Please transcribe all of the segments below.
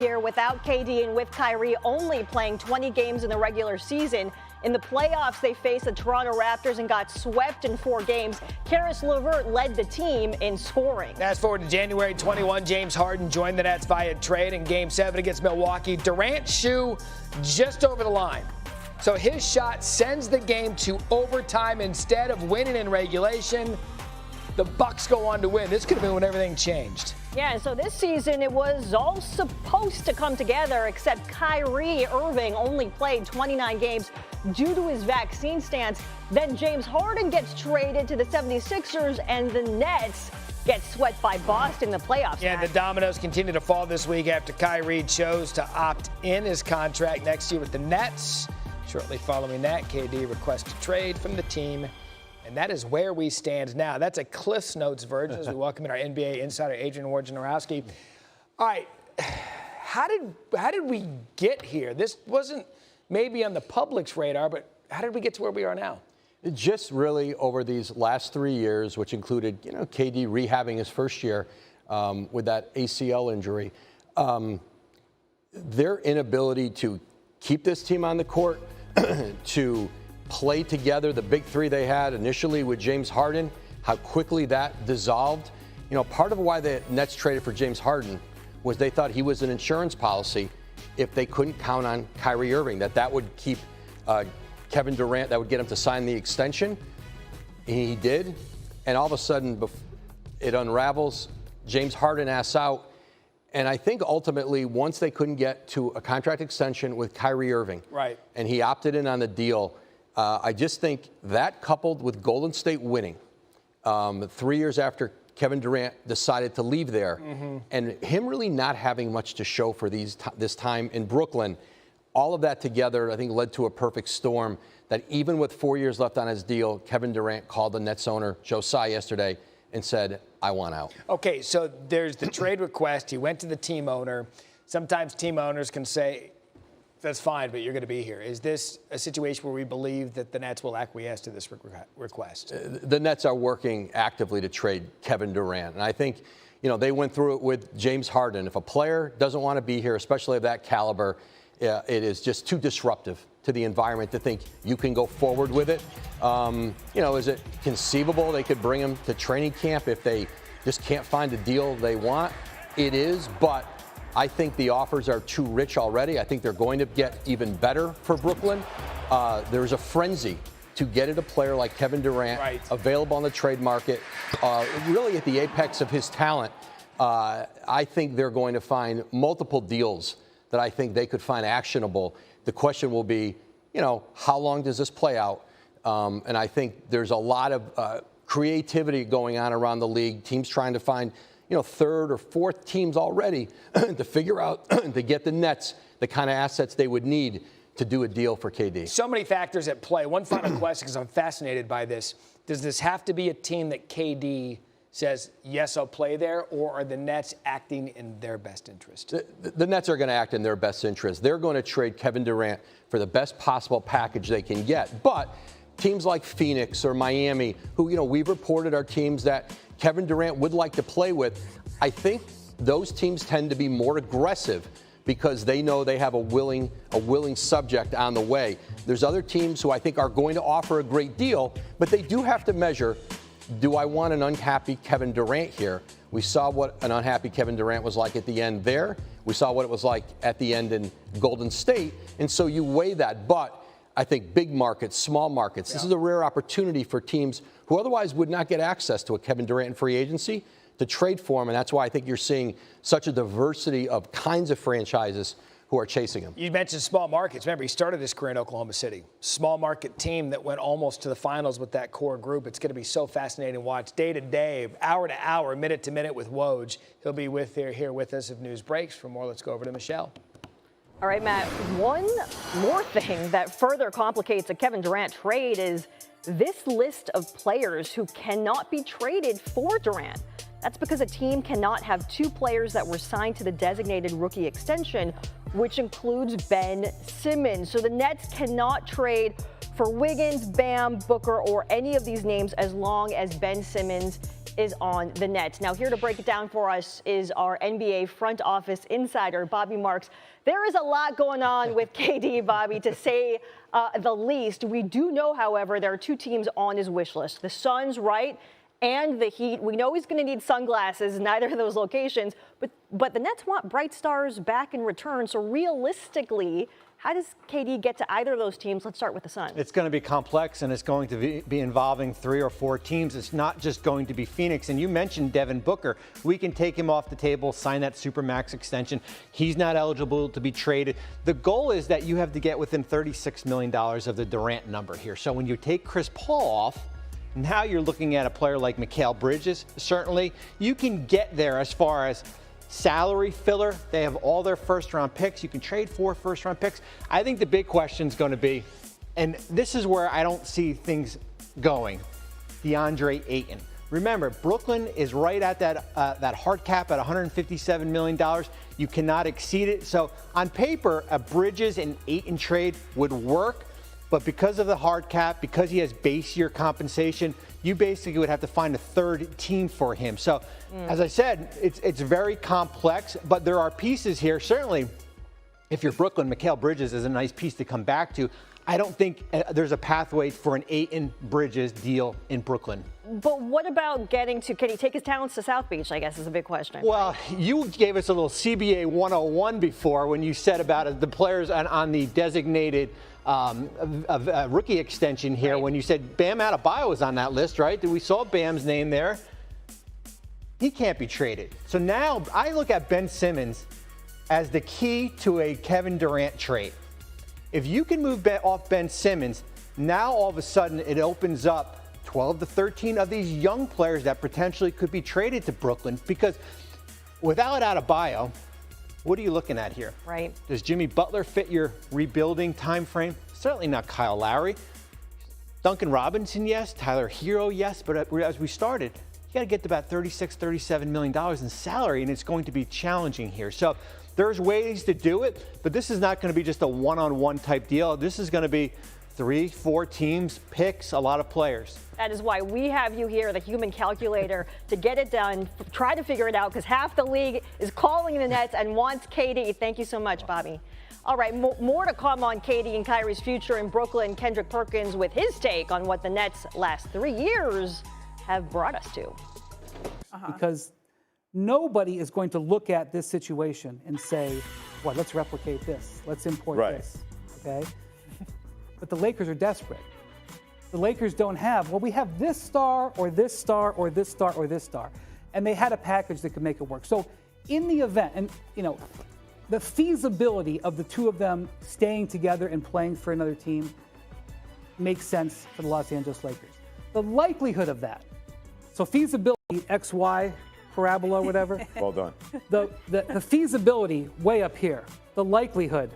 Here without KD and with Kyrie only playing 20 games in the regular season. In the playoffs, they faced the Toronto Raptors and got swept in 4 games. Karis LeVert led the team in scoring. Fast forward to January 21, James Harden joined the Nets via trade in Game 7 against Milwaukee. Durant's shoe just over the line. So his shot sends the game to overtime instead of winning in regulation. The Bucks go on to win. This could have been when everything changed. Yeah, and so this season it was all supposed to come together, except Kyrie Irving only played 29 games due to his vaccine stance. Then James Harden gets traded to the 76ers, and the Nets get swept by Boston in the playoffs. Yeah, the dominoes continue to fall this week after Kyrie chose to opt in his contract next year with the Nets. Shortly following that, KD requests a trade from the team. And that is where we stand now. That's a Cliff's Notes version as we welcome in our NBA insider, Adrian Wojnarowski. All right, how did we get here? This wasn't maybe on the public's radar, but how did we get to where we are now? Just really over these last 3 years, which included, KD rehabbing his first year with that ACL injury, their inability to keep this team on the court, to play together, the big three they had initially with James Harden, how quickly that dissolved. Part of why the Nets traded for James Harden was they thought he was an insurance policy if they couldn't count on Kyrie Irving, that would keep Kevin Durant, that would get him to sign the extension. He did, and all of a sudden it unravels. James Harden asks out, and I think ultimately once they couldn't get to a contract extension with Kyrie Irving, right, and he opted in on the deal, I just think that coupled with Golden State winning 3 years after Kevin Durant decided to leave there, and him really not having much to show for this time in Brooklyn, all of that together I think led to a perfect storm that even with 4 years left on his deal, Kevin Durant called the Nets owner, Joe Tsai, yesterday and said, I want out. Okay, so there's the trade request. He went to the team owner. Sometimes team owners can say, that's fine, but you're going to be here. Is this a situation where we believe that the Nets will acquiesce to this request? The Nets are working actively to trade Kevin Durant. And I think, they went through it with James Harden. If a player doesn't want to be here, especially of that caliber, it is just too disruptive to the environment to think you can go forward with it. Is it conceivable they could bring him to training camp if they just can't find a deal they want? It is, but I think the offers are too rich already. I think they're going to get even better for Brooklyn. There's a frenzy to get at a player like Kevin Durant, right, available on the trade market, really at the apex of his talent. I think they're going to find multiple deals that I think they could find actionable. The question will be, how long does this play out? And I think there's a lot of creativity going on around the league, teams trying to find third or fourth teams already to figure out to get the Nets the kind of assets they would need to do a deal for KD. So many factors at play. One final question, because I'm fascinated by this. Does this have to be a team that KD says, yes, I'll play there, or are the Nets acting in their best interest? The Nets are going to act in their best interest. They're going to trade Kevin Durant for the best possible package they can get. But teams like Phoenix or Miami, who, we've reported are teams that Kevin Durant would like to play with, I think those teams tend to be more aggressive because they know they have a willing subject on the way. There's other teams who I think are going to offer a great deal, but they do have to measure, do I want an unhappy Kevin Durant here? We saw what an unhappy Kevin Durant was like at the end there. We saw what it was like at the end in Golden State. And so you weigh that. But I think big markets, small markets, this is a rare opportunity for teams who otherwise would not get access to a Kevin Durant in free agency to trade for him. And that's why I think you're seeing such a diversity of kinds of franchises who are chasing him. You mentioned small markets. Remember, he started his career in Oklahoma City. Small market team that went almost to the finals with that core group. It's going to be so fascinating to watch day to day, hour to hour, minute to minute with Woj. He'll be here with us if news breaks. For more, let's go over to Michelle. All right, Matt, one more thing that further complicates a Kevin Durant trade is this list of players who cannot be traded for Durant. That's because a team cannot have 2 players that were signed to the designated rookie extension, which includes Ben Simmons. So the Nets cannot trade for Wiggins, Bam, Booker, or any of these names as long as Ben Simmons is on the Nets. Now, here to break it down for us is our NBA front office insider, Bobby Marks. There is a lot going on with KD, Bobby, to say the least. We do know, however, there are two teams on his wish list. The Suns, right, and the Heat. We know he's going to need sunglasses in neither of those locations, but the Nets want bright stars back in return. So realistically, how does KD get to either of those teams? Let's start with the Suns. It's going to be complex, and it's going to be involving 3 or 4 teams. It's not just going to be Phoenix. And you mentioned Devin Booker. We can take him off the table, sign that Supermax extension. He's not eligible to be traded. The goal is that you have to get within $36 million of the Durant number here. So when you take Chris Paul off, now you're looking at a player like Mikal Bridges. Certainly, you can get there as far as salary filler. They have all their first-round picks. You can trade 4 first-round picks. I think the big question is going to be, and this is where I don't see things going, DeAndre Ayton. Remember, Brooklyn is right at that hard cap at $157 million. You cannot exceed it. So on paper, a Bridges and Ayton trade would work. But because of the hard cap, because he has base year compensation, you basically would have to find a third team for him. So, as I said, it's very complex, but there are pieces here. Certainly, if you're Brooklyn, Mikal Bridges is a nice piece to come back to. I don't think there's a pathway for an Ayton-Bridges deal in Brooklyn. But what about can he take his talents to South Beach, I guess, is a big question. Well, you gave us a little CBA 101 before when you said about the players on the designated rookie extension here, right, when you said Bam Adebayo was on that list, right? We saw Bam's name there. He can't be traded. So now I look at Ben Simmons as the key to a Kevin Durant trade. If you can move off Ben Simmons, now all of a sudden it opens up 12 to 13 of these young players that potentially could be traded to Brooklyn, because without Adebayo, what are you looking at here? Right. Does Jimmy Butler fit your rebuilding time frame? Certainly not Kyle Lowry. Duncan Robinson, yes. Tyler Hero, yes. But as we started, you got to get to about $37 million in salary, and it's going to be challenging here. So there's ways to do it, but this is not going to be just a one-on-one type deal. This is going to be 3, 4 teams, picks, a lot of players. That is why we have you here, the human calculator, to get it done, try to figure it out, because half the league is calling the Nets and wants KD. Thank you so much, Bobby. All right, more to come on KD and Kyrie's future in Brooklyn. Kendrick Perkins with his take on what the Nets' last 3 years have brought us to. Because nobody is going to look at this situation and say, well, let's replicate this. Let's import this, okay? But the Lakers are desperate. The Lakers don't have, well, we have this star or this star or this star or this star. And they had a package that could make it work. So in the event, and, you know, the feasibility of the two of them staying together and playing for another team makes sense for the Los Angeles Lakers. The likelihood of that, so feasibility, XY, parabola, whatever. Well done. The feasibility way up here, the likelihood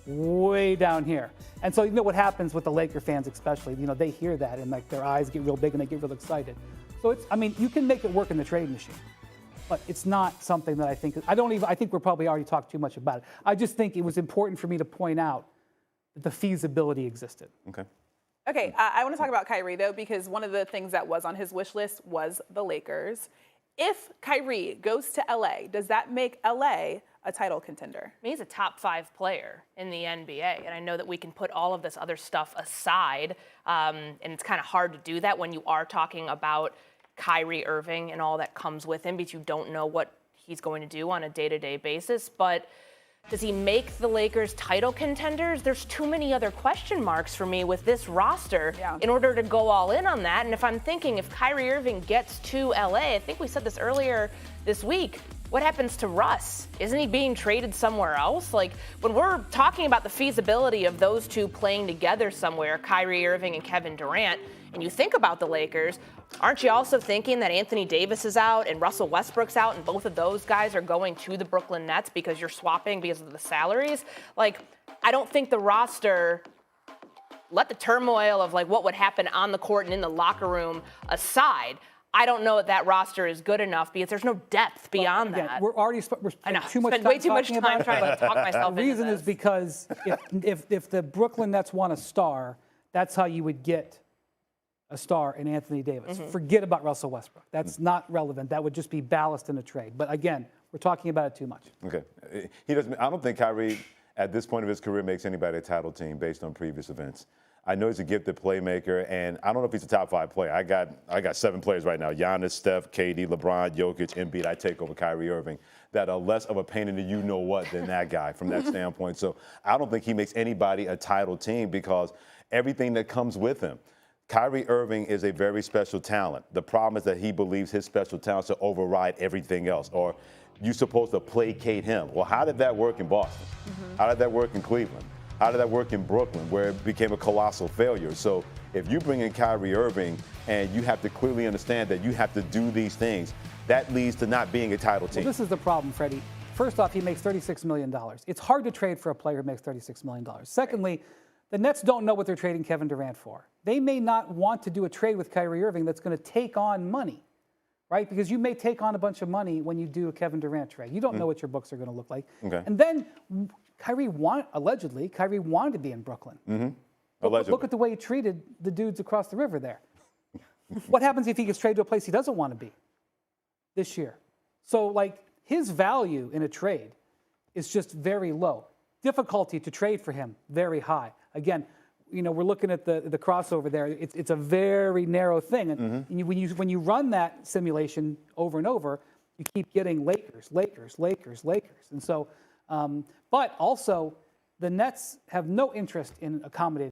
way down here. And so you know what happens with the Laker fans especially, you know, they hear that and like their eyes get real big and they get real excited. So it's, I mean, you can make it work in the trade machine, but it's not something that I think we're probably already talked too much about it. I just think it was important for me to point out that the feasibility existed. Okay, I want to talk about Kyrie though, because one of the things that was on his wish list was the Lakers. If Kyrie goes to LA, does that make LA a title contender? I mean, he's a top 5 player in the NBA, and I know that we can put all of this other stuff aside, and it's kind of hard to do that when you are talking about Kyrie Irving and all that comes with him, because you don't know what he's going to do on a day-to-day basis. But does he make the Lakers title contenders? There's too many other question marks for me with this roster in order to go all in on that. And if I'm thinking if Kyrie Irving gets to LA, I think we said this earlier this week, what happens to Russ? Isn't he being traded somewhere else? Like, when we're talking about the feasibility of those two playing together somewhere, Kyrie Irving and Kevin Durant, and you think about the Lakers, aren't you also thinking that Anthony Davis is out and Russell Westbrook's out and both of those guys are going to the Brooklyn Nets because you're swapping because of the salaries? Like, I don't think the roster, let the turmoil of like what would happen on the court and in the locker room aside, I don't know if that roster is good enough because there's no depth beyond that. We're already spent way too much time trying to talk myself into this. The reason is because if the Brooklyn Nets want a star, that's how you would get a star in Anthony Davis. Forget about Russell Westbrook. That's not relevant. That would just be ballast in a trade. But again, we're talking about it too much. Okay. He doesn't. I don't think Kyrie, at this point of his career, makes anybody a title team based on previous events. I know he's a gifted playmaker, and I don't know if he's a top 5 player. I got 7 players right now: Giannis, Steph, KD, LeBron, Jokic, Embiid. I take over Kyrie Irving, that are less of a pain in the you-know-what than that guy from that standpoint. So I don't think he makes anybody a title team because everything that comes with him. Kyrie Irving is a very special talent. The problem is that he believes his special talents will override everything else, or you're supposed to placate him. Well, how did that work in Boston? How did that work in Cleveland? How did that work in Brooklyn, where it became a colossal failure? So if you bring in Kyrie Irving and you have to clearly understand that you have to do these things, that leads to not being a title team. Well, this is the problem, Freddie. First off, he makes $36 million. It's hard to trade for a player who makes $36 million. Secondly, the Nets don't know what they're trading Kevin Durant for. They may not want to do a trade with Kyrie Irving that's going to take on money, right? Because you may take on a bunch of money when you do a Kevin Durant trade. You don't know what your books are going to look like. Okay. And then Kyrie wanted to be in Brooklyn. Look at the way he treated the dudes across the river there. What happens if he gets traded to a place he doesn't want to be this year? So, like, his value in a trade is just very low. Difficulty to trade for him, very high. Again, we're looking at the crossover there. It's a very narrow thing. And when you run that simulation over and over, you keep getting Lakers. And so, but also, the Nets have no interest in accommodating